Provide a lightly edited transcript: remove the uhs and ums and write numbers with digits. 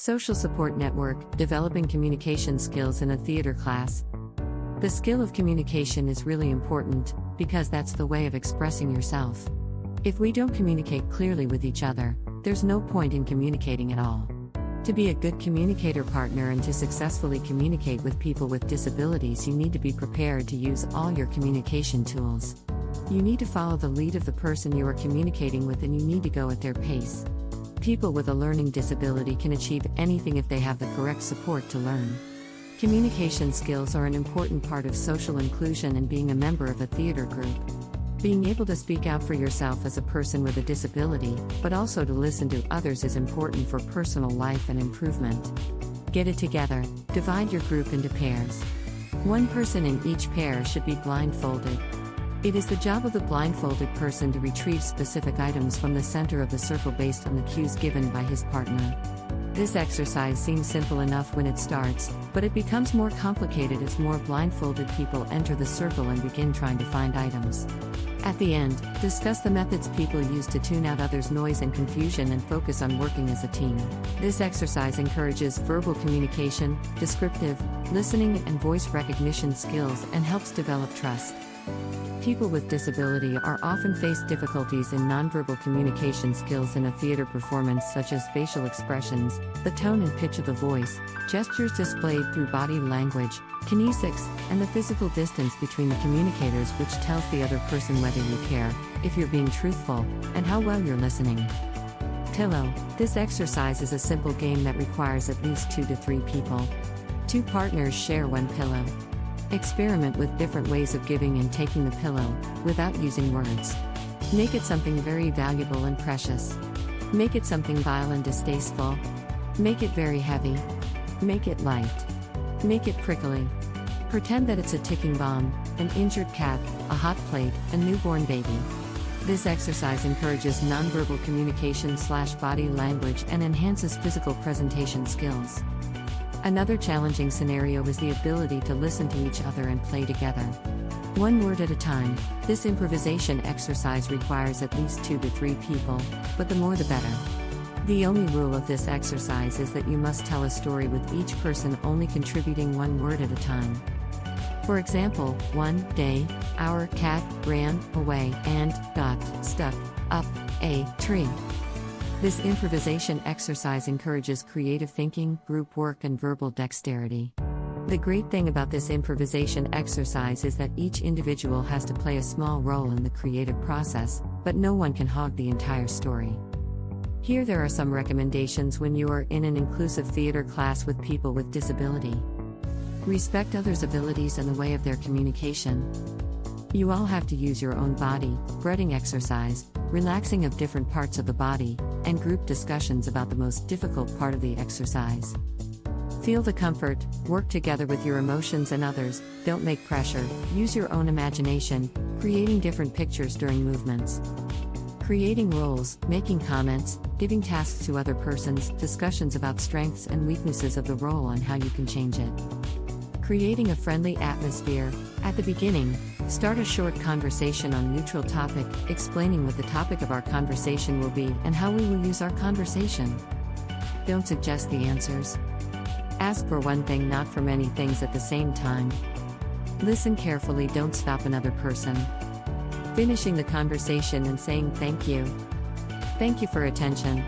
Social support network, developing communication skills in a theater class. The skill of communication is really important, because that's the way of expressing yourself. If we don't communicate clearly with each other, there's no point in communicating at all. To be a good communicator partner and to successfully communicate with people with disabilities, you need to be prepared to use all your communication tools. You need to follow the lead of the person you are communicating with, and you need to go at their pace. People with a learning disability can achieve anything if they have the correct support to learn. Communication skills are an important part of social inclusion and being a member of a theater group. Being able to speak out for yourself as a person with a disability, but also to listen to others, is important for personal life and improvement. Get it together, divide your group into pairs. One person in each pair should be blindfolded. It is the job of the blindfolded person to retrieve specific items from the center of the circle based on the cues given by his partner. This exercise seems simple enough when it starts, but it becomes more complicated as more blindfolded people enter the circle and begin trying to find items. At the end, discuss the methods people use to tune out others' noise and confusion and focus on working as a team. This exercise encourages verbal communication, descriptive, listening, and voice recognition skills and helps develop trust. People with disability are often face difficulties in nonverbal communication skills in a theater performance, such as facial expressions, the tone and pitch of the voice, gestures displayed through body language, kinesics, and the physical distance between the communicators, which tells the other person whether you care, if you're being truthful, and how well you're listening. Pillow. This exercise is a simple game that requires at least 2 to 3 people. 2 partners share one pillow. Experiment with different ways of giving and taking the pillow, without using words. Make it something very valuable and precious. Make it something vile and distasteful. Make it very heavy. Make it light. Make it prickly. Pretend that it's a ticking bomb, an injured cat, a hot plate, a newborn baby. This exercise encourages nonverbal communication/body language and enhances physical presentation skills. Another challenging scenario is the ability to listen to each other and play together. One word at a time. This improvisation exercise requires at least 2 to 3 people, but the more the better. The only rule of this exercise is that you must tell a story with each person only contributing 1 word at a time. For example, one day, our cat ran away and got stuck up a tree. This improvisation exercise encourages creative thinking, group work, and verbal dexterity. The great thing about this improvisation exercise is that each individual has to play a small role in the creative process, but no one can hog the entire story. Here there are some recommendations when you are in an inclusive theater class with people with disability. Respect others' abilities and the way of their communication. You all have to use your own body, breathing exercise, relaxing of different parts of the body, and group discussions about the most difficult part of the exercise. Feel the comfort, work together with your emotions and others, don't make pressure, use your own imagination, creating different pictures during movements. Creating roles, making comments, giving tasks to other persons, discussions about strengths and weaknesses of the role and how you can change it. Creating a friendly atmosphere. At the beginning, start a short conversation on a neutral topic, explaining what the topic of our conversation will be and how we will use our conversation. Don't suggest the answers. Ask for one thing, not for many things at the same time. Listen carefully, don't stop another person. Finishing the conversation and saying thank you. Thank you for attention.